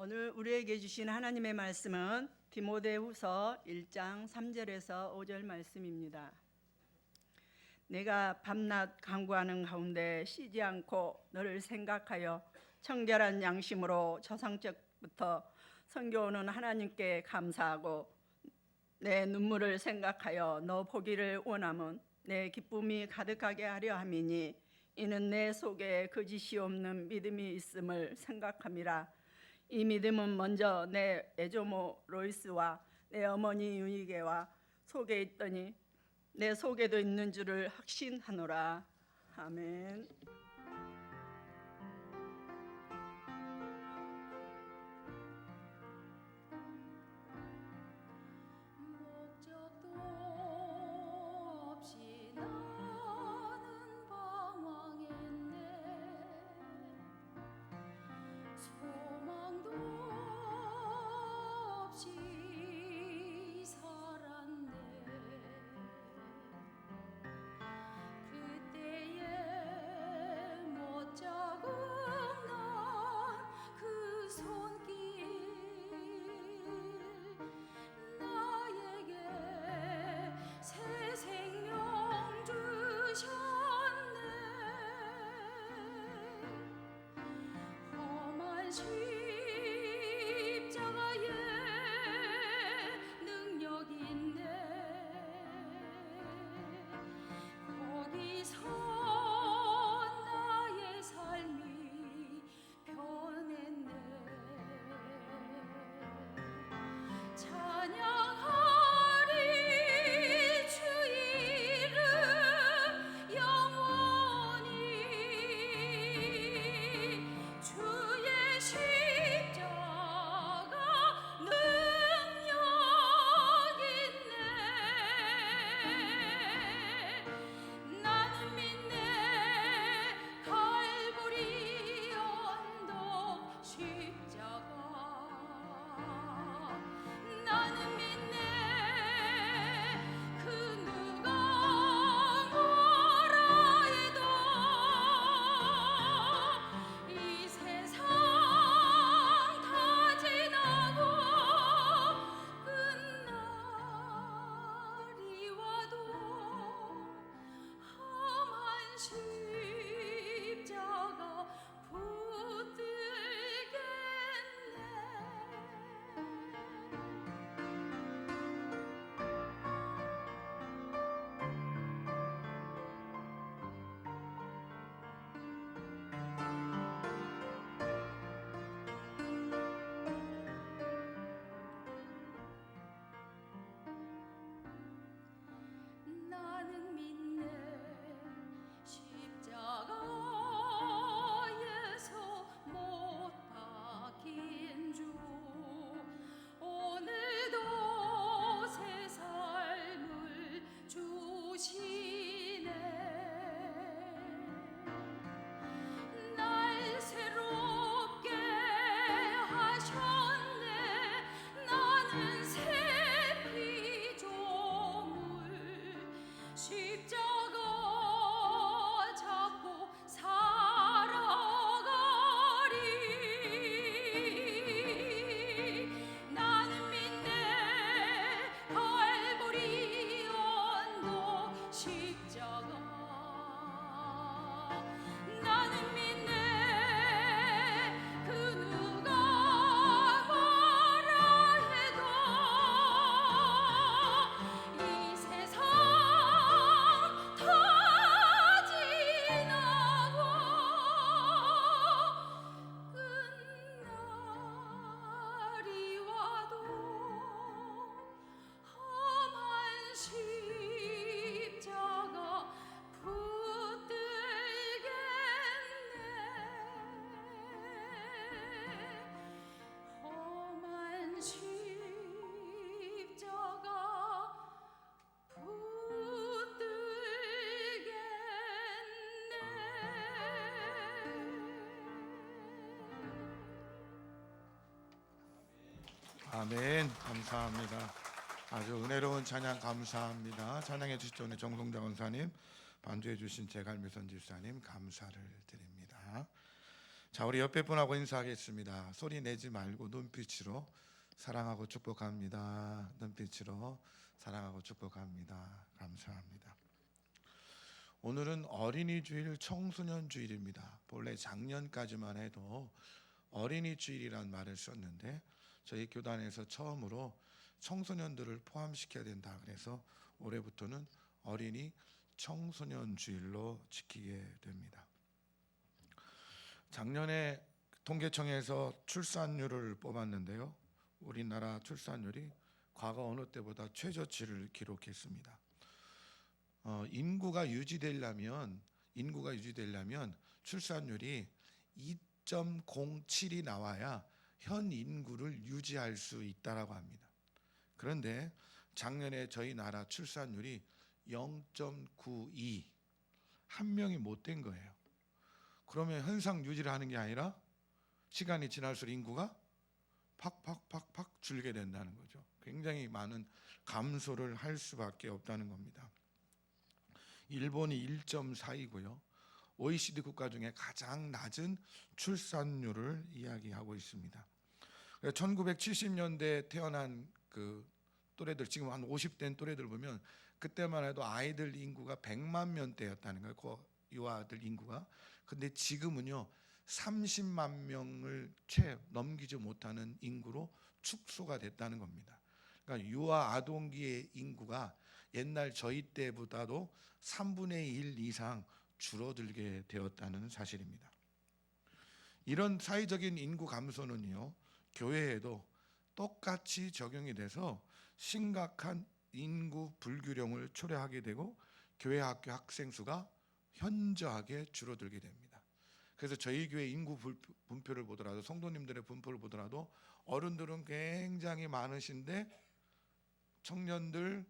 오늘 우리에게 주신 하나님의 말씀은 디모데후서 1장 3절에서 5절 말씀입니다. 내가 밤낮 간구하는 가운데 쉬지 않고 너를 생각하여 청결한 양심으로 초상적부터 섬겨오는 하나님께 감사하고 내 눈물을 생각하여 너 보기를 원함은 내 기쁨이 가득하게 하려 함이니 이는 내 속에 거짓이 없는 믿음이 있음을 생각함이라. 이 믿음은 먼저 내 애조모 로이스와 내 어머니 유니게와 속에 있더니 내 속에도 있는 줄을 확신하노라. 아멘. 아멘. 감사합니다. 아주 은혜로운 찬양 감사합니다. 찬양해 주시죠. 오늘 정성장 원사님, 반주해 주신 제갈미선 집사님 감사를 드립니다. 자, 우리 옆에 분하고 인사하겠습니다. 소리 내지 말고 눈빛으로 사랑하고 축복합니다. 눈빛으로 사랑하고 축복합니다. 감사합니다. 오늘은 어린이 주일, 청소년 주일입니다. 본래 작년까지만 해도 어린이 주일이란 말을 썼는데 저희 교단에서 처음으로 청소년들을 포함시켜야 된다. 그래서 올해부터는 어린이 청소년 주일로 지키게 됩니다. 작년에 통계청에서 출산율을 뽑았는데요. 우리나라 출산율이 과거 어느 때보다 최저치를 기록했습니다. 인구가 유지되려면 출산율이 2.07이 나와야 현 인구를 유지할 수 있다라고 합니다. 그런데 작년에 저희 나라 출산율이 0.92, 한 명이 못 된 거예요. 그러면 현상 유지를 하는 게 아니라 시간이 지날수록 인구가 팍팍팍팍 줄게 된다는 거죠. 굉장히 많은 감소를 할 수밖에 없다는 겁니다. 일본이 1.4이고요. OECD 국가 중에 가장 낮은 출산율을 이야기하고 있습니다. 1970년대 태어난 그 또래들, 지금 한 50대인 또래들 보면 그때만 해도 아이들 인구가 100만 명대였다는 거예요. 그 유아들 인구가. 근데 지금은요 30만 명을 채 넘기지 못하는 인구로 축소가 됐다는 겁니다. 그러니까 유아 아동기의 인구가 옛날 저희 때보다도 3분의 1 이상 줄어들게 되었다는 사실입니다. 이런 사회적인 인구 감소는요 교회에도 똑같이 적용이 돼서 심각한 인구 불균형을 초래하게 되고 교회 학교 학생 수가 현저하게 줄어들게 됩니다. 그래서 저희 교회 인구 분표를 보더라도, 성도님들의 분포를 보더라도 어른들은 굉장히 많으신데 청년들,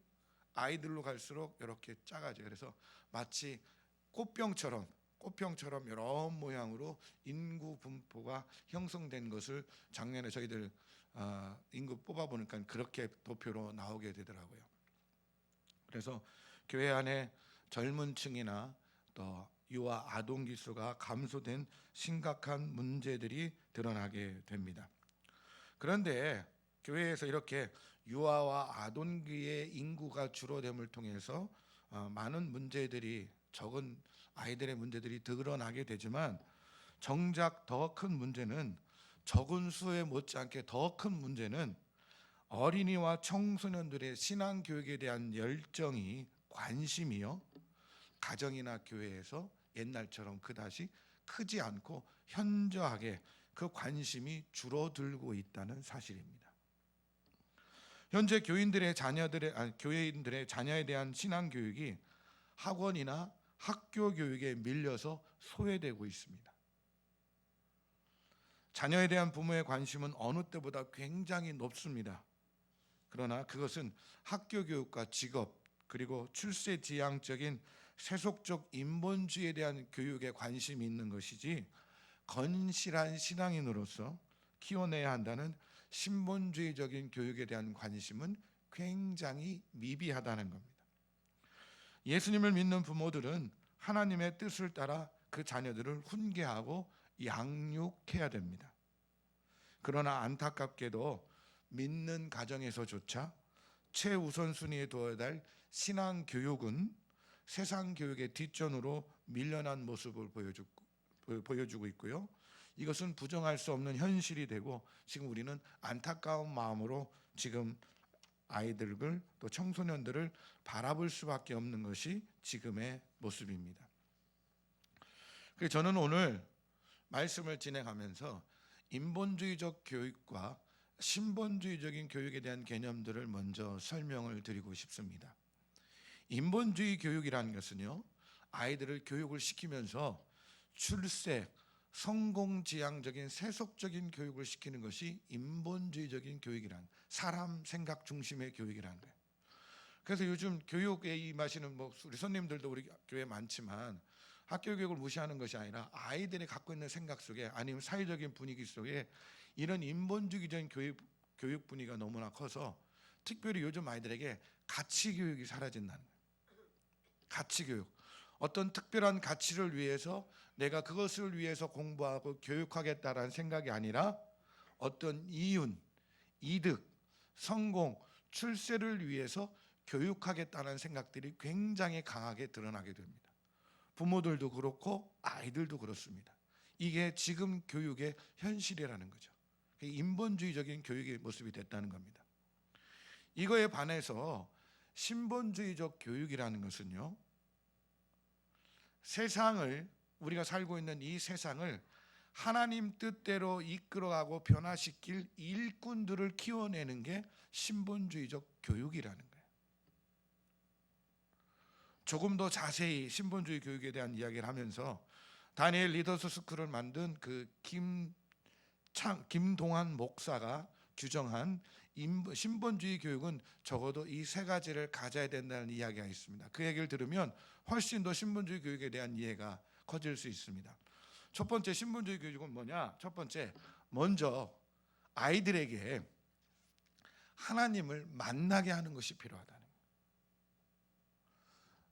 아이들로 갈수록 이렇게 작아져요. 그래서 마치 꽃병처럼 이런 모양으로 인구 분포가 형성된 것을 작년에 저희들 인구 뽑아보니까 그렇게 도표로 나오게 되더라고요. 그래서 교회 안에 젊은 층이나 또 유아 아동 기수가 감소된 심각한 문제들이 드러나게 됩니다. 그런데 교회에서 이렇게 유아와 아동기의 인구가 줄어듦을 통해서 많은 문제들이, 적은 아이들의 문제들이 드러나게 되지만 정작 더 큰 문제는, 적은 수에 못지않게 더 큰 문제는 어린이와 청소년들의 신앙 교육에 대한 열정이, 관심이요, 가정이나 교회에서 옛날처럼 그다지 크지 않고 현저하게 그 관심이 줄어들고 있다는 사실입니다. 현재 교인들의 교회인들의 자녀에 대한 신앙 교육이 학원이나 학교 교육에 밀려서 소외되고 있습니다. 자녀에 대한 부모의 관심은 어느 때보다 굉장히 높습니다. 그러나 그것은 학교 교육과 직업, 그리고 출세 지향적인 세속적 인본주의에 대한 교육에 관심이 있는 것이지, 건실한 신앙인으로서 키워내야 한다는 신본주의적인 교육에 대한 관심은 굉장히 미비하다는 겁니다. 예수님을 믿는 부모들은 하나님의 뜻을 따라 그 자녀들을 훈계하고 양육해야 됩니다. 그러나 안타깝게도 믿는 가정에서조차 최우선순위에 둬야 될 신앙 교육은 세상 교육의 뒷전으로 밀려난 모습을 보여주고 있고요. 이것은 부정할 수 없는 현실이 되고, 지금 우리는 안타까운 마음으로 지금 아이들을, 또 청소년들을 바라볼 수밖에 없는 것이 지금의 모습입니다. 그래서 저는 오늘 말씀을 진행하면서 인본주의적 교육과 신본주의적인 교육에 대한 개념들을 먼저 설명을 드리고 싶습니다. 인본주의 교육이라는 것은요, 아이들을 교육을 시키면서 출세, 성공지향적인 세속적인 교육을 시키는 것이 인본주의적인 교육이란, 사람 생각 중심의 교육이라는 거예요. 그래서 요즘 교육에 임하시는 우리 손님들도 우리 교회에 많지만 학교 교육을 무시하는 것이 아니라 아이들이 갖고 있는 생각 속에, 아니면 사회적인 분위기 속에 이런 인본주의적인 교육 분위기가 너무나 커서 특별히 요즘 아이들에게 가치 교육이 사라진다는 거예요. 가치 교육. 어떤 특별한 가치를 위해서 내가 그것을 위해서 공부하고 교육하겠다라는 생각이 아니라 어떤 이윤, 이득, 성공, 출세를 위해서 교육하겠다는 생각들이 굉장히 강하게 드러나게 됩니다. 부모들도 그렇고 아이들도 그렇습니다. 이게 지금 교육의 현실이라는 거죠. 인본주의적인 교육의 모습이 됐다는 겁니다. 이거에 반해서 신본주의적 교육이라는 것은요, 세상을, 우리가 살고 있는 이 세상을 하나님 뜻대로 이끌어가고 변화시킬 일꾼들을 키워내는 게 신본주의적 교육이라는 거예요. 조금 더 자세히 신본주의 교육에 대한 이야기를 하면서 다니엘 리더스 스쿨을 만든 그 김동환 목사가 규정한 신본주의 교육은 적어도 이 세 가지를 가져야 된다는 이야기가 있습니다. 그 얘기를 들으면 훨씬 더 신본주의 교육에 대한 이해가 커질 수 있습니다. 첫 번째 신본주의 교육은 뭐냐? 첫 번째, 먼저 아이들에게 하나님을 만나게 하는 것이 필요하다는 거예요.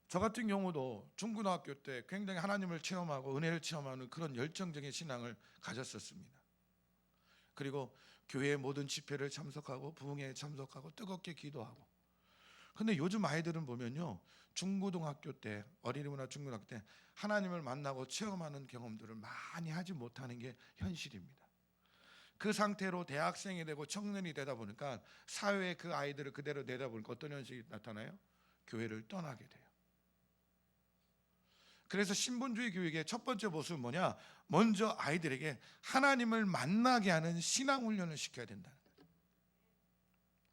저 같은 경우도 중고등학교 때 굉장히 하나님을 체험하고 은혜를 체험하는 그런 열정적인 신앙을 가졌었습니다. 그리고 교회의 모든 집회를 참석하고 부흥회에 참석하고 뜨겁게 기도하고. 근데 요즘 아이들은 보면요, 중고등학교 때, 어린이구나 중고등학교 때 하나님을 만나고 체험하는 경험들을 많이 하지 못하는 게 현실입니다. 그 상태로 대학생이 되고 청년이 되다 보니까 사회에 그 아이들을 그대로 내다보니까 어떤 현실이 나타나요? 교회를 떠나게 돼요. 그래서 신본주의 교육의 첫 번째 모습은 뭐냐? 먼저 아이들에게 하나님을 만나게 하는 신앙 훈련을 시켜야 된다는 거예요.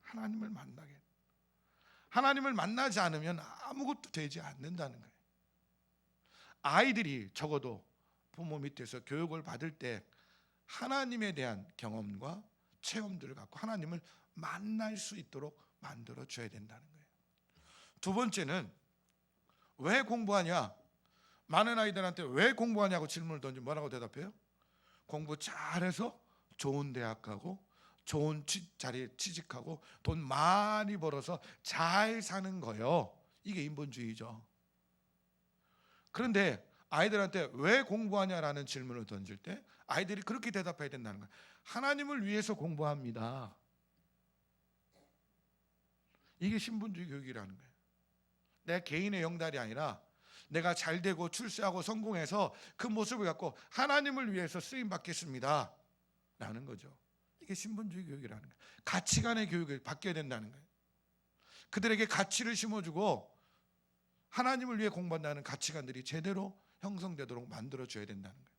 하나님을 만나게. 하나님을 만나지 않으면 아무것도 되지 않는다는 거예요. 아이들이 적어도 부모 밑에서 교육을 받을 때 하나님에 대한 경험과 체험들을 갖고 하나님을 만날 수 있도록 만들어 줘야 된다는 거예요. 두 번째는 왜 공부하냐? 많은 아이들한테 왜 공부하냐고 질문을 던지면 뭐라고 대답해요? 공부 잘해서 좋은 대학 가고 좋은 자리에 취직하고 돈 많이 벌어서 잘 사는 거예요. 이게 인본주의죠. 그런데 아이들한테 왜 공부하냐라는 질문을 던질 때 아이들이 그렇게 대답해야 된다는 거예요. 하나님을 위해서 공부합니다. 이게 신본주의 교육이라는 거예요. 내 개인의 영달이 아니라 내가 잘되고 출세하고 성공해서 그 모습을 갖고 하나님을 위해서 쓰임 받겠습니다 라는 거죠. 이게 신본주의 교육이라는 거예요. 가치관의 교육을 바뀌어야 된다는 거예요. 그들에게 가치를 심어주고 하나님을 위해 공부한다는 가치관들이 제대로 형성되도록 만들어줘야 된다는 거예요.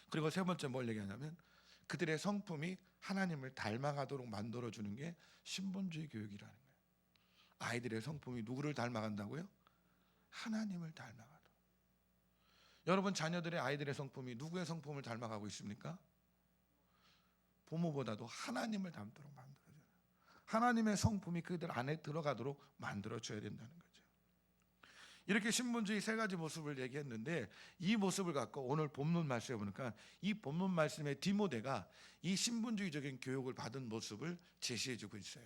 그리고 세 번째 뭘 얘기하냐면 그들의 성품이 하나님을 닮아가도록 만들어주는 게 신본주의 교육이라는 거예요. 아이들의 성품이 누구를 닮아간다고요? 하나님을 닮아가도록. 여러분 자녀들의 아이들의 성품이 누구의 성품을 닮아가고 있습니까? 부모보다도 하나님을 닮도록 만들어줘요. 하나님의 성품이 그들 안에 들어가도록 만들어줘야 된다는 거죠. 이렇게 신본주의 세 가지 모습을 얘기했는데 이 모습을 갖고 오늘 본문 말씀에 보니까 이 본문 말씀의 디모데가 이 신본주의적인 교육을 받은 모습을 제시해주고 있어요.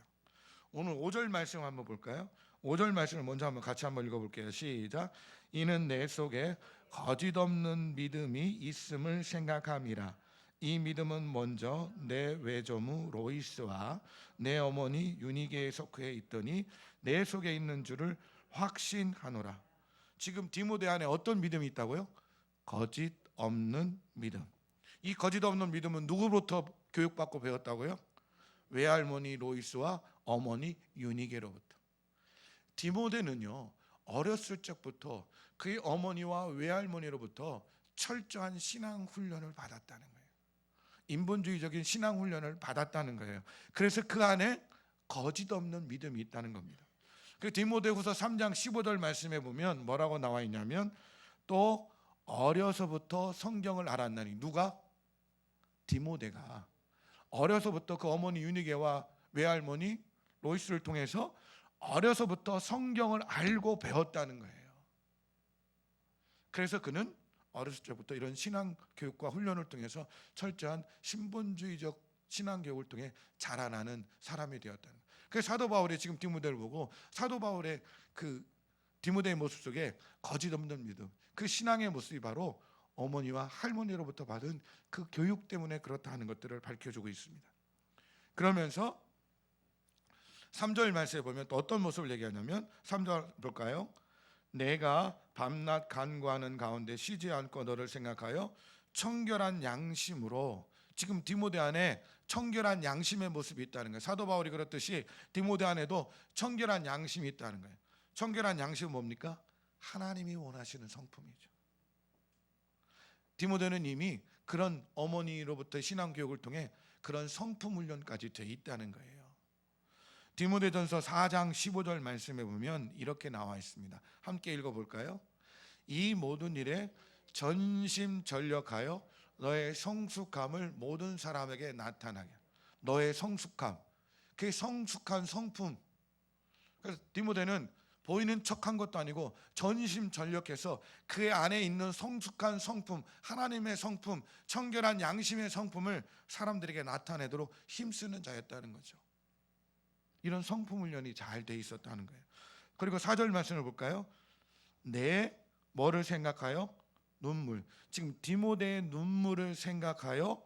오늘 5절 말씀 한번 볼까요? 5절 말씀을 먼저 한번 같이 한번 읽어볼게요. 시작. 이는 내 속에 거짓 없는 믿음이 있음을 생각함이라. 이 믿음은 먼저 내 외조무 로이스와 내 어머니 유니게에 속해 있더니 내 속에 있는 줄을 확신하노라. 지금 디모데 안에 어떤 믿음이 있다고요? 거짓 없는 믿음. 이 거짓 없는 믿음은 누구로부터 교육받고 배웠다고요? 외할머니 로이스와 어머니 유니게로부터. 디모데는요 어렸을 적부터 그의 어머니와 외할머니로부터 철저한 신앙 훈련을 받았다는 거예요. 인본주의적인 신앙 훈련을 받았다는 거예요. 그래서 그 안에 거짓 없는 믿음이 있다는 겁니다. 그 디모데후서 3장 15절 말씀에 보면 뭐라고 나와 있냐면 또 어려서부터 성경을 알았나니. 누가? 디모데가 어려서부터 그 어머니 유니게와 외할머니 로이스를 통해서 어려서부터 성경을 알고 배웠다는 거예요. 그래서 그는 어렸을 때부터 이런 신앙 교육과 훈련을 통해서 철저한 신본주의적 신앙 교육을 통해 자라나는 사람이 되었다는 거예요. 그래서 사도 바울이 지금 디모데를 보고 사도 바울의 그 디모데의 모습 속에 거짓 없는 믿음, 그 신앙의 모습이 바로 어머니와 할머니로부터 받은 그 교육 때문에 그렇다 하는 것들을 밝혀주고 있습니다. 그러면서 3절 말씀에 보면 또 어떤 모습을 얘기하냐면 3절 볼까요? 내가 밤낮 간구하는 가운데 쉬지 않고 너를 생각하여 청결한 양심으로, 지금 디모데 안에 청결한 양심의 모습이 있다는 거예요. 사도 바울이 그렇듯이 디모데 안에도 청결한 양심이 있다는 거예요. 청결한 양심은 뭡니까? 하나님이 원하시는 성품이죠. 디모데는 이미 그런 어머니로부터 신앙교육을 통해 그런 성품 훈련까지 돼 있다는 거예요. 디모데전서 4장 15절 말씀에 보면 이렇게 나와 있습니다. 함께 읽어볼까요? 이 모든 일에 전심전력하여 너의 성숙함을 모든 사람에게 나타나게. 너의 성숙함, 그 성숙한 성품. 그래서 디모데는 보이는 척한 것도 아니고 전심전력해서 그의 안에 있는 성숙한 성품, 하나님의 성품, 청결한 양심의 성품을 사람들에게 나타내도록 힘쓰는 자였다는 거죠. 이런 성품 훈련이 잘 돼 있었다는 거예요. 그리고 4절 말씀을 볼까요? 내 뭐를 생각하여? 눈물. 지금 디모데의 눈물을 생각하여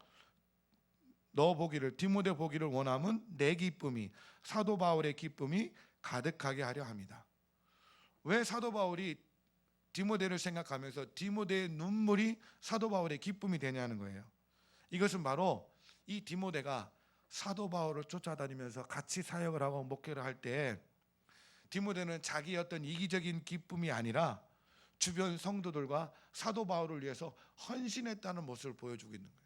너 보기를, 디모데 보기를 원함은 내 기쁨이, 사도 바울의 기쁨이 가득하게 하려 합니다. 왜 사도 바울이 디모데를 생각하면서 디모데의 눈물이 사도 바울의 기쁨이 되냐는 거예요. 이것은 바로 이 디모데가 사도 바울을 쫓아다니면서 같이 사역을 하고 목회를 할 때 디모데는 자기의 어떤 이기적인 기쁨이 아니라 주변 성도들과 사도 바울을 위해서 헌신했다는 모습을 보여주고 있는 거예요.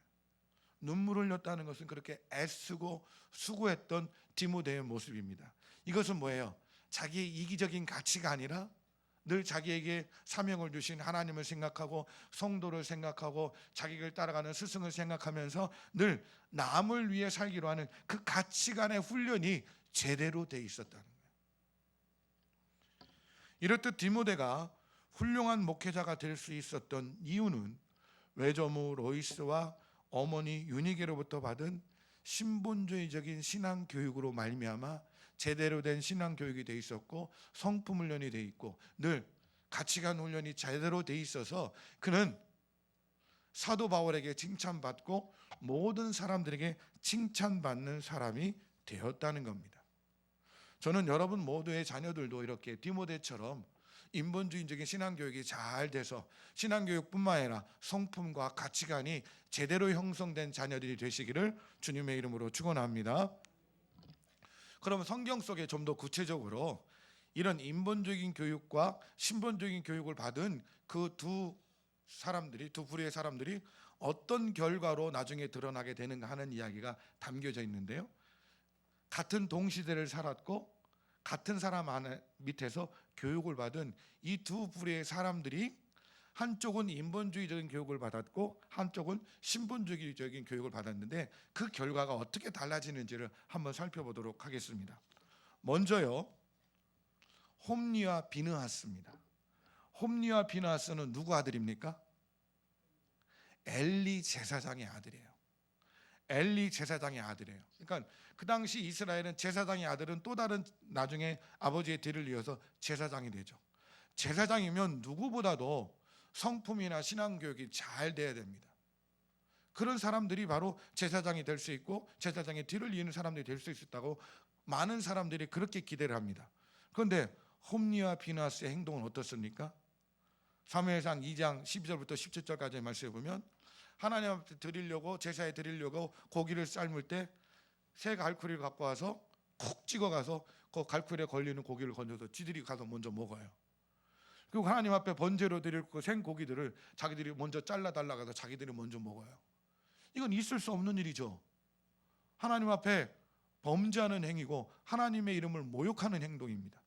눈물을 흘렸다는 것은 그렇게 애쓰고 수고했던 디모데의 모습입니다. 이것은 뭐예요? 자기의 이기적인 가치가 아니라 늘 자기에게 사명을 주신 하나님을 생각하고 성도를 생각하고 자기를 따라가는 스승을 생각하면서 늘 남을 위해 살기로 하는 그 가치관의 훈련이 제대로 돼 있었다는 거예요. 이렇듯 디모데가 훌륭한 목회자가 될 수 있었던 이유는 외조모 로이스와 어머니 유니게로부터 받은 신본주의적인 신앙 교육으로 말미암아 제대로 된 신앙 교육이 돼 있었고 성품 훈련이 돼 있고 늘 가치관 훈련이 제대로 돼 있어서 그는 사도 바울에게 칭찬받고 모든 사람들에게 칭찬받는 사람이 되었다는 겁니다. 저는 여러분 모두의 자녀들도 이렇게 디모데처럼 인본주의적인 신앙교육이 잘 돼서 신앙교육뿐만 아니라 성품과 가치관이 제대로 형성된 자녀들이 되시기를 주님의 이름으로 축원합니다. 그러면 성경 속에 좀 더 구체적으로 이런 인본적인 교육과 신본적인 교육을 받은 그 두 부류의 사람들이 어떤 결과로 나중에 드러나게 되는가 하는 이야기가 담겨져 있는데요. 같은 동시대를 살았고 같은 사람 밑에서 교육을 받은 이 두 부류의 사람들이 한쪽은 인본주의적인 교육을 받았고 한쪽은 신본주의적인 교육을 받았는데 그 결과가 어떻게 달라지는지를 한번 살펴보도록 하겠습니다. 먼저요, 홈리와 비느하스입니다. 홈리와 비느하스는 누구 아들입니까? 엘리 제사장의 아들이에요. 엘리 제사장의 아들이에요. 그러니까 그 당시 이스라엘은 제사장의 아들은 또 다른 나중에 아버지의 뒤를 이어서 제사장이 되죠. 제사장이면 누구보다도 성품이나 신앙교육이 잘 돼야 됩니다. 그런 사람들이 바로 제사장이 될 수 있고 제사장의 뒤를 이으는 사람들이 될 수 있었다고 많은 사람들이 그렇게 기대를 합니다. 그런데 홈리와 비느하스의 행동은 어떻습니까? 사무엘상 2장 12절부터 17절까지의 말씀에 보면 하나님 앞에 드리려고 제사에 드리려고 고기를 삶을 때 새 갈쿠리를 갖고 와서 콕 찍어가서 그 갈쿠리에 걸리는 고기를 건져서 지들이 가서 먼저 먹어요. 그리고 하나님 앞에 번제로 드릴 그 생고기들을 자기들이 먼저 잘라달라고 해서 자기들이 먼저 먹어요. 이건 있을 수 없는 일이죠. 하나님 앞에 범죄하는 행위고 하나님의 이름을 모욕하는 행동입니다.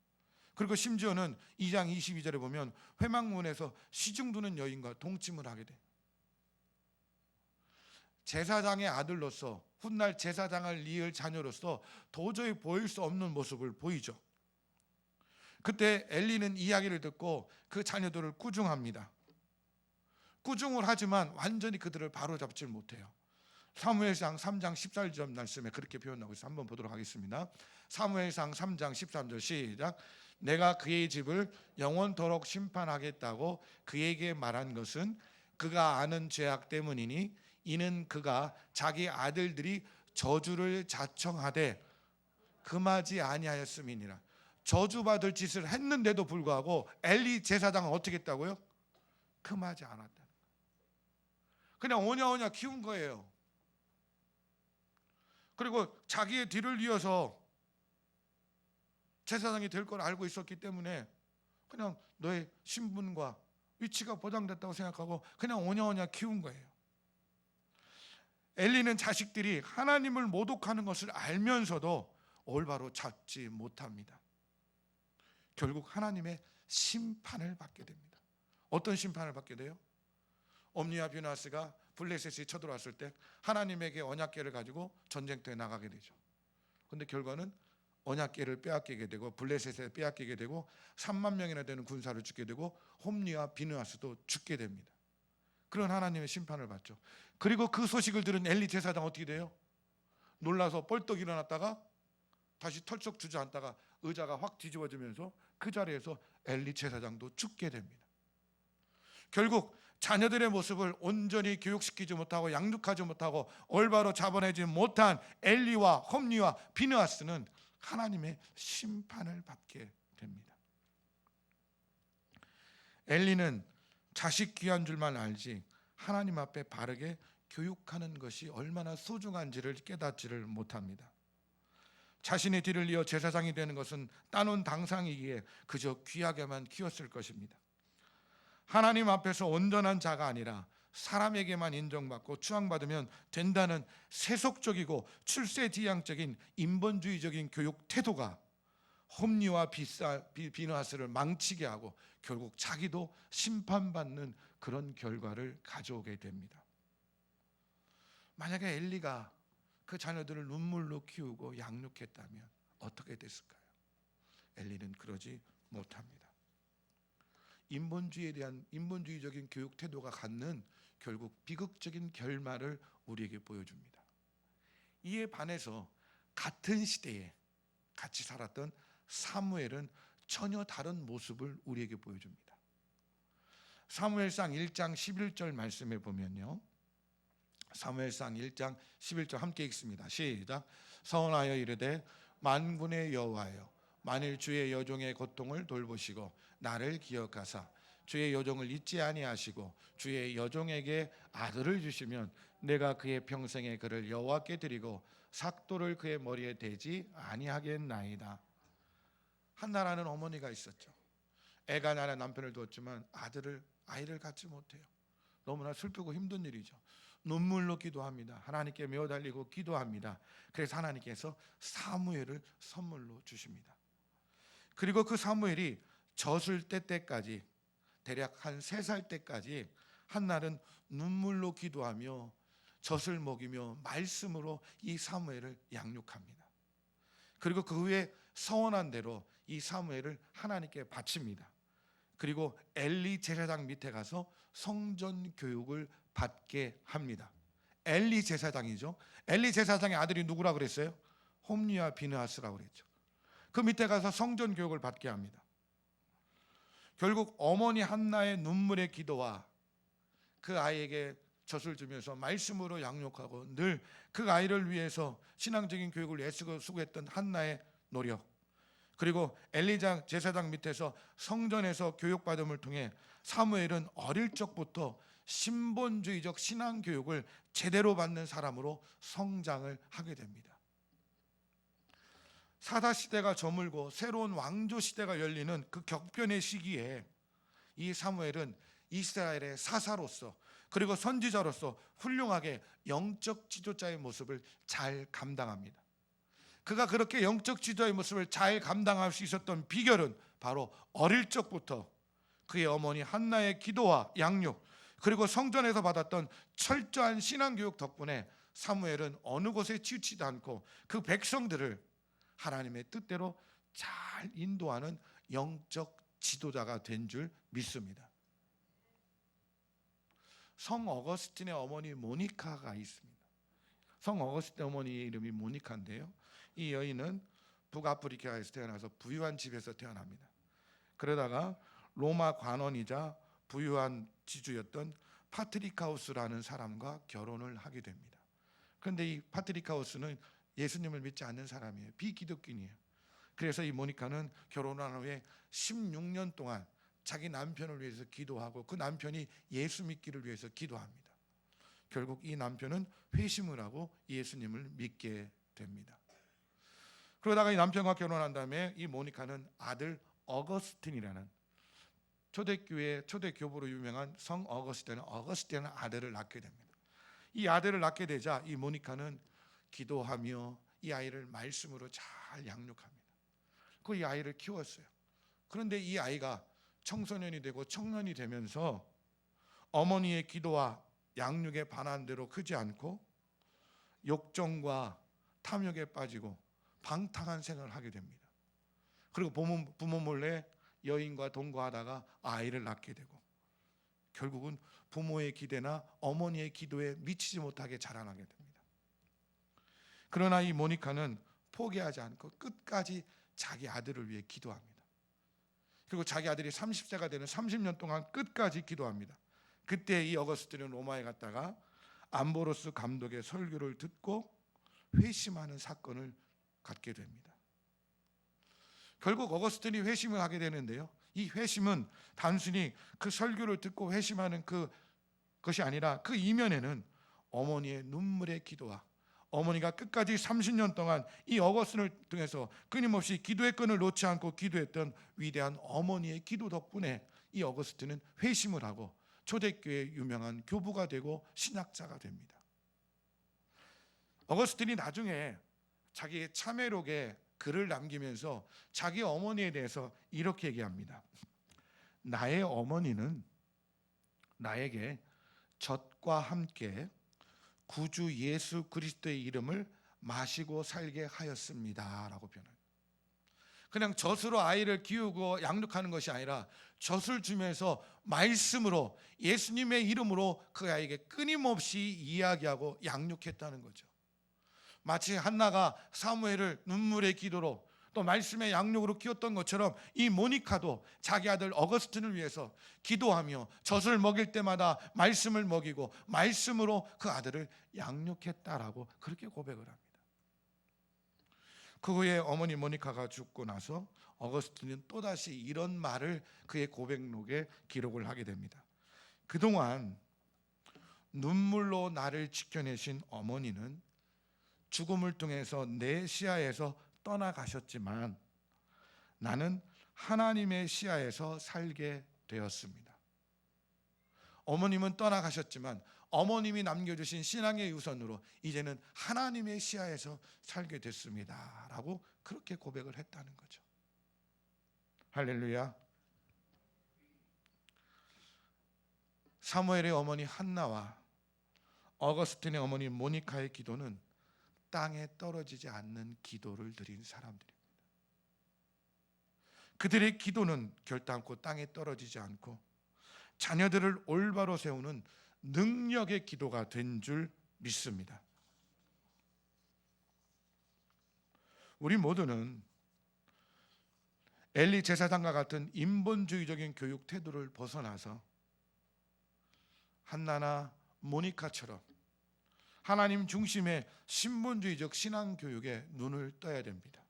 그리고 심지어는 2장 22절에 보면 회막문에서 시중 두는 여인과 동침을 하게 돼. 제사장의 아들로서 훗날 제사장을 이을 자녀로서 도저히 보일 수 없는 모습을 보이죠. 그때 엘리는 이야기를 듣고 그 자녀들을 꾸중합니다. 꾸중을 하지만 완전히 그들을 바로잡지 못해요. 사무엘상 3장 14절 말씀에 그렇게 표현하고 있어요. 한번 보도록 하겠습니다. 사무엘상 3장 13절 시작. 내가 그의 집을 영원토록 심판하겠다고 그에게 말한 것은 그가 아는 죄악 때문이니 이는 그가 자기 아들들이 저주를 자청하되 금하지 아니하였음이니라. 저주받을 짓을 했는데도 불구하고 엘리 제사장은 어떻게 했다고요? 금하지 않았다. 그냥 오냐오냐 키운 거예요. 그리고 자기의 뒤를 이어서 제사장이 될 걸 알고 있었기 때문에 그냥 너의 신분과 위치가 보장됐다고 생각하고 그냥 오냐오냐 키운 거예요. 엘리는 자식들이 하나님을 모독하는 것을 알면서도 올바로 찾지 못합니다. 결국 하나님의 심판을 받게 됩니다. 어떤 심판을 받게 돼요? 옴니와 비나스가 블레셋이 쳐들어왔을 때 하나님에게 언약궤를 가지고 전쟁터에 나가게 되죠. 그런데 결과는 언약궤를 빼앗기게 되고 블레셋에 빼앗기게 되고 3만 명이나 되는 군사를 죽게 되고 홈리와 비느하스도 죽게 됩니다. 그런 하나님의 심판을 받죠. 그리고 그 소식을 들은 엘리 제사장 어떻게 돼요? 놀라서 벌떡 일어났다가 다시 털썩 주저앉다가 의자가 확 뒤집어지면서 그 자리에서 엘리 제사장도 죽게 됩니다. 결국 자녀들의 모습을 온전히 교육시키지 못하고 양육하지 못하고 올바로 잡아내지 못한 엘리와 홈리와 비느하스는 하나님의 심판을 받게 됩니다. 엘리는 자식 귀한 줄만 알지 하나님 앞에 바르게 교육하는 것이 얼마나 소중한지를 깨닫지를 못합니다. 자신의 뒤를 이어 제사장이 되는 것은 따놓은 당상이기에 그저 귀하게만 키웠을 것입니다. 하나님 앞에서 온전한 자가 아니라 사람에게만 인정받고 추앙받으면 된다는 세속적이고 출세지향적인 인본주의적인 교육 태도가 홈리와 비느하스를 망치게 하고 결국 자기도 심판받는 그런 결과를 가져오게 됩니다. 만약에 엘리가 그 자녀들을 눈물로 키우고 양육했다면 어떻게 됐을까요? 엘리는 그러지 못합니다. 인본주의에 대한 인본주의적인 교육 태도가 갖는 결국 비극적인 결말을 우리에게 보여줍니다. 이에 반해서 같은 시대에 같이 살았던 사무엘은 전혀 다른 모습을 우리에게 보여줍니다. 사무엘상 1장 11절 말씀에 보면요, 사무엘상 1장 11절 함께 읽습니다. 시작. 서원하여 이르되 만군의 여호와여, 만일 주의 여종의 고통을 돌보시고 나를 기억하사 주의 여종을 잊지 아니하시고 주의 여종에게 아들을 주시면 내가 그의 평생에 그를 여호와께 드리고 삭도를 그의 머리에 대지 아니하겠나이다. 한나라는 어머니가 있었죠. 애가 낳아 남편을 두었지만 아이를 갖지 못해요. 너무나 슬프고 힘든 일이죠. 눈물로 기도합니다. 하나님께 매어달리고 기도합니다. 그래서 하나님께서 사무엘을 선물로 주십니다. 그리고 그 사무엘이 젖을 때까지 대략 한 3살 때까지 한날은 눈물로 기도하며 젖을 먹이며 말씀으로 이 사무엘을 양육합니다. 그리고 그 후에 서원한 대로 이 사무엘을 하나님께 바칩니다. 그리고 엘리 제사장 밑에 가서 성전 교육을 받게 합니다. 엘리 제사장이죠. 엘리 제사장의 아들이 누구라 그랬어요? 홈리와 비느하스라고 그랬죠. 그 밑에 가서 성전 교육을 받게 합니다. 결국 어머니 한나의 눈물의 기도와 그 아이에게 젖을 주면서 말씀으로 양육하고 늘 그 아이를 위해서 신앙적인 교육을 애쓰고 수고했던 한나의 노력, 그리고 엘리장 제사장 밑에서 성전에서 교육받음을 통해 사무엘은 어릴 적부터 신본주의적 신앙 교육을 제대로 받는 사람으로 성장을 하게 됩니다. 사다 시대가 저물고 새로운 왕조 시대가 열리는 그 격변의 시기에 이 사무엘은 이스라엘의 사사로서 그리고 선지자로서 훌륭하게 영적 지도자의 모습을 잘 감당합니다. 그가 그렇게 영적 지도자의 모습을 잘 감당할 수 있었던 비결은 바로 어릴 적부터 그의 어머니 한나의 기도와 양육, 그리고 성전에서 받았던 철저한 신앙교육 덕분에 사무엘은 어느 곳에 치우치지 않고 그 백성들을 하나님의 뜻대로 잘 인도하는 영적 지도자가 된 줄 믿습니다. 성 어거스틴의 어머니 모니카가 있습니다. 성 어거스틴 어머니의 이름이 모니카인데요, 이 여인은 북아프리카에서 태어나서 부유한 집에서 태어납니다. 그러다가 로마 관원이자 부유한 지주였던 파트리카우스라는 사람과 결혼을 하게 됩니다. 그런데 이 파트리카우스는 예수님을 믿지 않는 사람이에요. 비기독교인이에요. 그래서 이 모니카는 결혼한 후에 16년 동안 자기 남편을 위해서 기도하고 그 남편이 예수 믿기를 위해서 기도합니다. 결국 이 남편은 회심을 하고 예수님을 믿게 됩니다. 그러다가 이 남편과 결혼한 다음에 이 모니카는 아들 어거스틴이라는 초대 교부로 유명한 성 어거스틴이라는 아들을 낳게 됩니다. 이 아들을 낳게 되자 이 모니카는 기도하며 이 아이를 말씀으로 잘 양육합니다. 그 이 아이를 키웠어요. 그런데 이 아이가 청소년이 되고 청년이 되면서 어머니의 기도와 양육의 반환대로 크지 않고 욕정과 탐욕에 빠지고 방탕한 생활을 하게 됩니다. 그리고 부모 몰래 여인과 동거하다가 아이를 낳게 되고 결국은 부모의 기대나 어머니의 기도에 미치지 못하게 자라나게 됩니다. 그러나 이 모니카는 포기하지 않고 끝까지 자기 아들을 위해 기도합니다. 그리고 자기 아들이 30세가 되는 30년 동안 끝까지 기도합니다. 그때 이 어거스틴은 로마에 갔다가 암보로스 감독의 설교를 듣고 회심하는 사건을 갖게 됩니다. 결국 어거스틴이 회심을 하게 되는데요. 이 회심은 단순히 그 설교를 듣고 회심하는 그것이 아니라 그 이면에는 어머니의 눈물의 기도와 어머니가 끝까지 30년 동안 이 어거스틴을 통해서 끊임없이 기도의 끈을 놓지 않고 기도했던 위대한 어머니의 기도 덕분에 이 어거스틴은 회심을 하고 초대교회의 유명한 교부가 되고 신학자가 됩니다. 어거스틴이 나중에 자기의 참회록에 글을 남기면서 자기 어머니에 대해서 이렇게 얘기합니다. 나의 어머니는 나에게 젖과 함께 구주 예수 그리스도의 이름을 마시고 살게 하였습니다 라고 표현합니다. 그냥 젖으로 아이를 키우고 양육하는 것이 아니라 젖을 주면서 말씀으로 예수님의 이름으로 그 아이에게 끊임없이 이야기하고 양육했다는 거죠. 마치 한나가 사무엘을 눈물의 기도로 또 말씀의 양육으로 키웠던 것처럼 이 모니카도 자기 아들 어거스틴을 위해서 기도하며 젖을 먹일 때마다 말씀을 먹이고 말씀으로 그 아들을 양육했다라고 그렇게 고백을 합니다. 그 후에 어머니 모니카가 죽고 나서 어거스틴은 또다시 이런 말을 그의 고백록에 기록을 하게 됩니다. 그동안 눈물로 나를 지켜내신 어머니는 죽음을 통해서 내 시야에서 떠나가셨지만 나는 하나님의 시야에서 살게 되었습니다. 어머님은 떠나가셨지만 어머님이 남겨주신 신앙의 유선으로 이제는 하나님의 시야에서 살게 됐습니다 라고 그렇게 고백을 했다는 거죠. 할렐루야. 사무엘의 어머니 한나와 어거스틴의 어머니 모니카의 기도는 땅에 떨어지지 않는 기도를 드린 사람들입니다. 그들의 기도는 결단코 땅에 떨어지지 않고 자녀들을 올바로 세우는 능력의 기도가 된 줄 믿습니다. 우리 모두는 엘리 제사장과 같은 인본주의적인 교육 태도를 벗어나서 한나나 모니카처럼 하나님 중심의 신본주의적 신앙교육에 눈을 떠야 됩니다.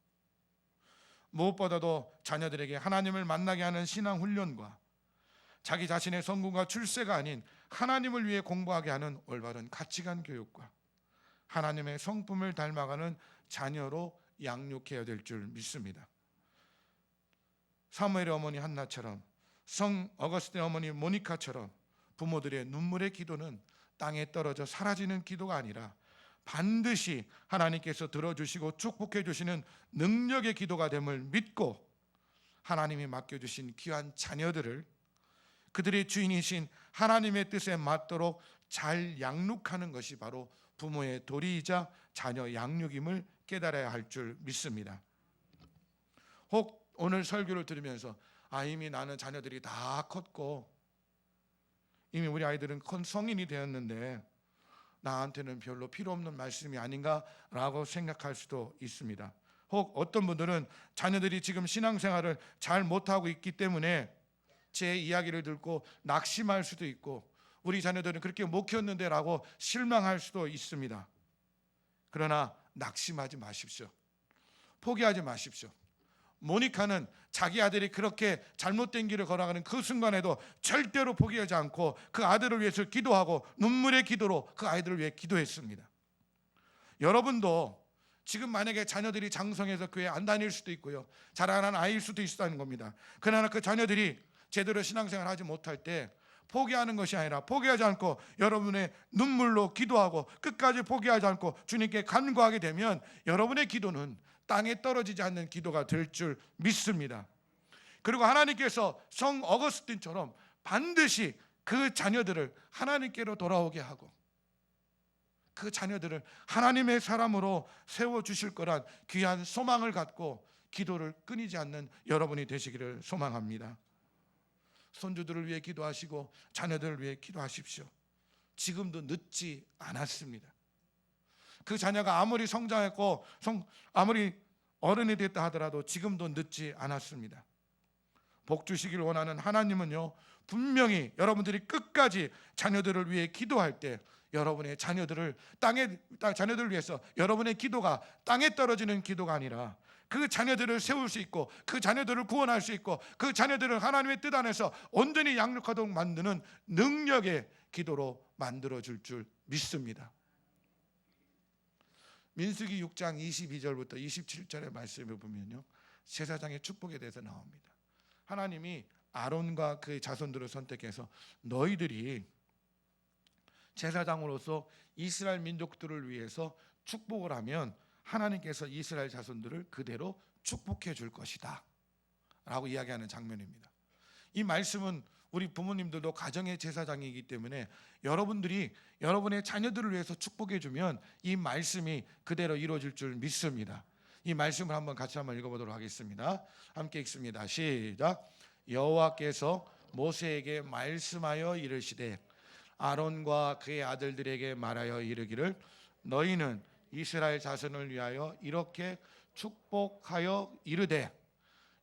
무엇보다도 자녀들에게 하나님을 만나게 하는 신앙훈련과 자기 자신의 성공과 출세가 아닌 하나님을 위해 공부하게 하는 올바른 가치관 교육과 하나님의 성품을 닮아가는 자녀로 양육해야 될 줄 믿습니다. 사무엘의 어머니 한나처럼 성 어거스틴의 어머니 모니카처럼 부모들의 눈물의 기도는 땅에 떨어져 사라지는 기도가 아니라 반드시 하나님께서 들어주시고 축복해 주시는 능력의 기도가 됨을 믿고 하나님이 맡겨주신 귀한 자녀들을 그들의 주인이신 하나님의 뜻에 맞도록 잘 양육하는 것이 바로 부모의 도리이자 자녀 양육임을 깨달아야 할 줄 믿습니다. 혹 오늘 설교를 들으면서 이미 나는 자녀들이 다 컸고 이미 우리 아이들은 큰 성인이 되었는데 나한테는 별로 필요 없는 말씀이 아닌가라고 생각할 수도 있습니다. 혹 어떤 분들은 자녀들이 지금 신앙생활을 잘 못하고 있기 때문에 제 이야기를 듣고 낙심할 수도 있고, 우리 자녀들은 그렇게 못 키웠는데 라고 실망할 수도 있습니다. 그러나 낙심하지 마십시오. 포기하지 마십시오. 모니카는 자기 아들이 그렇게 잘못된 길을 걸어가는 그 순간에도 절대로 포기하지 않고 그 아들을 위해서 기도하고 눈물의 기도로 그 아이들을 위해 기도했습니다. 여러분도 지금 만약에 자녀들이 장성해서 교회 안 다닐 수도 있고요, 자라난 아이일 수도 있다는 겁니다. 그러나 그 자녀들이 제대로 신앙생활을 하지 못할 때 포기하는 것이 아니라, 포기하지 않고 여러분의 눈물로 기도하고 끝까지 포기하지 않고 주님께 간구하게 되면 여러분의 기도는 땅에 떨어지지 않는 기도가 될 줄 믿습니다. 그리고 하나님께서 성 어거스틴처럼 반드시 그 자녀들을 하나님께로 돌아오게 하고 그 자녀들을 하나님의 사람으로 세워주실 거란 귀한 소망을 갖고 기도를 끊이지 않는 여러분이 되시기를 소망합니다. 손주들을 위해 기도하시고 자녀들을 위해 기도하십시오. 지금도 늦지 않았습니다. 그 자녀가 아무리 성장했고 아무리 어른이 됐다 하더라도 지금도 늦지 않았습니다. 복 주시길 원하는 하나님은요, 분명히 여러분들이 끝까지 자녀들을 위해 기도할 때 여러분의 자녀들을 자녀들을 위해서 여러분의 기도가 땅에 떨어지는 기도가 아니라 그 자녀들을 세울 수 있고 그 자녀들을 구원할 수 있고 그 자녀들을 하나님의 뜻 안에서 온전히 양육하도록 만드는 능력의 기도로 만들어줄 줄 믿습니다. 민수기 6장 22절부터 27절의 말씀을 보면요, 제사장의 축복에 대해서 나옵니다. 하나님이 아론과 그의 자손들을 선택해서 너희들이 제사장으로서 이스라엘 민족들을 위해서 축복을 하면 하나님께서 이스라엘 자손들을 그대로 축복해 줄 것이다 라고 이야기하는 장면입니다. 이 말씀은 우리 부모님들도 가정의 제사장이기 때문에 여러분들이 여러분의 자녀들을 위해서 축복해 주면 이 말씀이 그대로 이루어질 줄 믿습니다. 이 말씀을 같이 한번 읽어보도록 하겠습니다. 함께 읽습니다. 시작. 여호와께서 모세에게 말씀하여 이르시되 아론과 그의 아들들에게 말하여 이르기를 너희는 이스라엘 자손을 위하여 이렇게 축복하여 이르되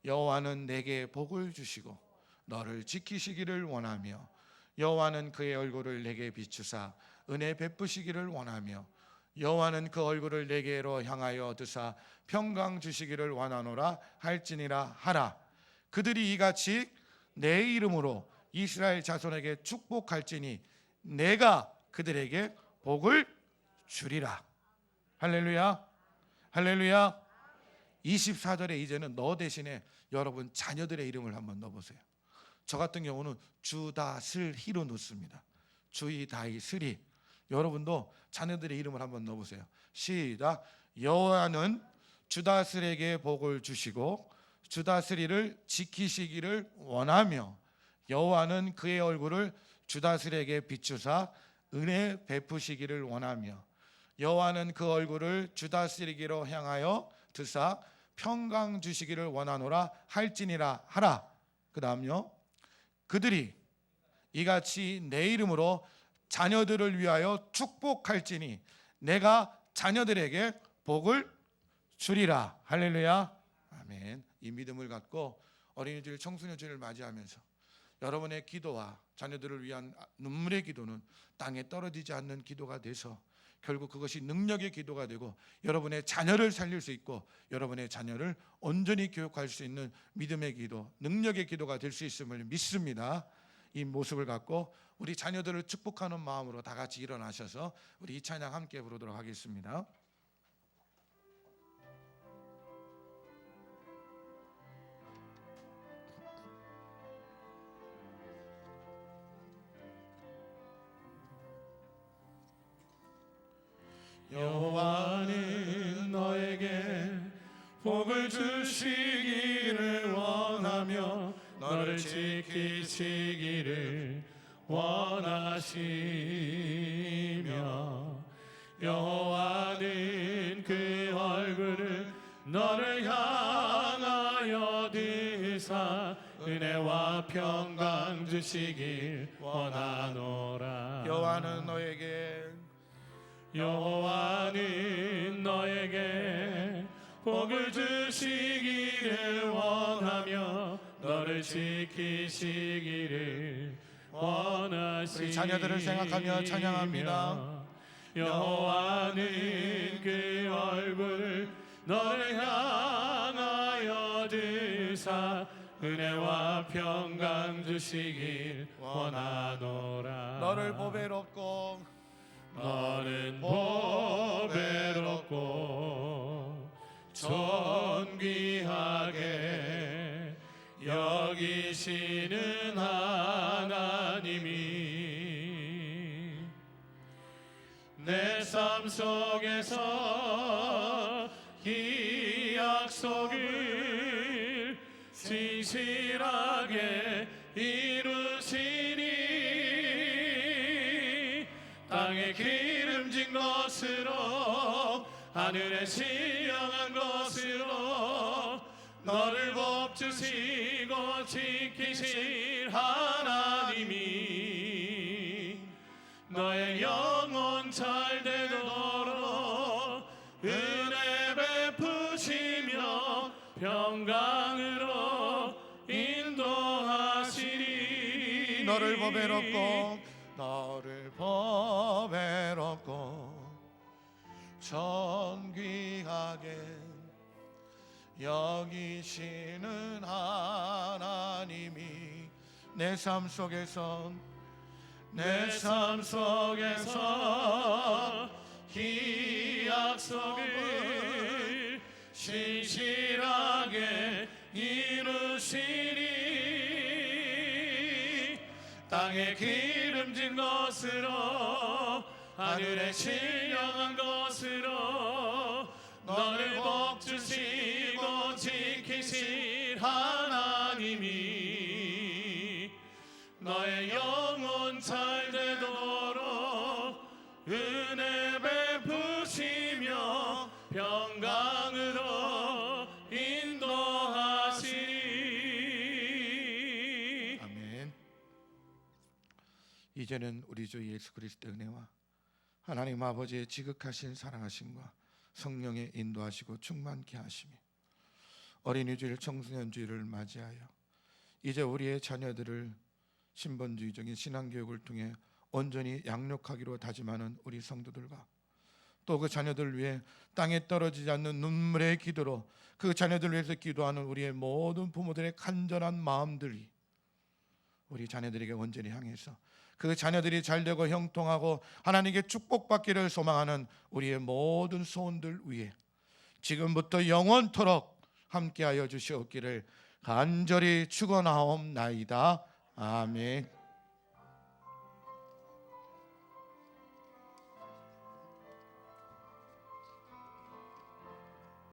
여호와는 내게 복을 주시고 너를 지키시기를 원하며 여호와는 그의 얼굴을 내게 비추사 은혜 베푸시기를 원하며 여호와는 그 얼굴을 내게로 향하여 드사 평강 주시기를 원하노라 할지니라 하라. 그들이 이같이 내 이름으로 이스라엘 자손에게 축복할지니 내가 그들에게 복을 주리라. 할렐루야, 할렐루야. 24절에 이제는 너 대신에 여러분 자녀들의 이름을 한번 넣어보세요. 저 같은 경우는 주다슬희로 넣습니다. 주이다이슬희. 여러분도 자녀들의 이름을 한번 넣어보세요. 시작. 여호와는 주다슬에게 복을 주시고 주다슬이를 지키시기를 원하며 여호와는 그의 얼굴을 주다슬에게 비추사 은혜 베푸시기를 원하며 여호와는 그 얼굴을 주다스리기로 향하여 드사 평강 주시기를 원하노라 할지니라 하라. 그 다음요, 그들이 이같이 내 이름으로 자녀들을 위하여 축복할지니 내가 자녀들에게 복을 주리라. 할렐루야, 아멘. 이 믿음을 갖고 어린이주일 청소년주일을 맞이하면서 여러분의 기도와 자녀들을 위한 눈물의 기도는 땅에 떨어지지 않는 기도가 돼서 결국 그것이 능력의 기도가 되고 여러분의 자녀를 살릴 수 있고 여러분의 자녀를 온전히 교육할 수 있는 믿음의 기도, 능력의 기도가 될 수 있음을 믿습니다. 이 모습을 갖고 우리 자녀들을 축복하는 마음으로 다 같이 일어나셔서 우리 이 찬양 함께 부르도록 하겠습니다. 여호와는 너에게 복을 주시기를 원하며 너를 지키시기를 원하시며 여호와는 그 얼굴을 너를 향하여 드사 은혜와 평강 주시길 원하노라. 여호와는 너에게 여호와는 너에게 복을 주시기를 원하며 너를 지키시기를 원하시며 우리 자녀들을 생각하며 찬양합니다. 여호와는 그 얼굴을 너를 향하여 드사 은혜와 평강 주시길 원하노라. 너를 보배롭고 너는 보배롭고 존귀하게 여기시는 하나님이 내 삶 속에서 이 약속을 진실하게 이루시니 땅에 기름진 것으로 하늘에 신령한 것으로 너를 복주시고 지키실 하나님이 너의 영혼 잘 되도록 은혜 베푸시며 평강으로 인도하시리. 너를 보배롭고 존귀하게 여기시는 하나님이 내 삶 속에서 이 약속을 신실하게 이루시니 땅에 기름진 것으로 하늘에 신령한 것으로 너를 복주시고 지키실 하나님이 너의 영혼 잘 되도록 은혜 베푸시며 평강으로 인도하시리. 아멘. 이제는 우리 주 예수 그리스도의 은혜와 하나님 아버지의 지극하신 사랑하심과 성령의 인도하시고 충만케 하심이 어린이 주일 청소년 주일을 맞이하여 이제 우리의 자녀들을 신본주의적인 신앙교육을 통해 온전히 양육하기로 다짐하는 우리 성도들과 또 그 자녀들을 위해 땅에 떨어지지 않는 눈물의 기도로 그 자녀들을 위해서 기도하는 우리의 모든 부모들의 간절한 마음들이 우리 자녀들에게 온전히 향해서 그 자녀들이 잘되고 형통하고 하나님께 축복받기를 소망하는 우리의 모든 소원들 위해 지금부터 영원토록 함께하여 주시옵기를 간절히 축원하옵나이다. 아멘.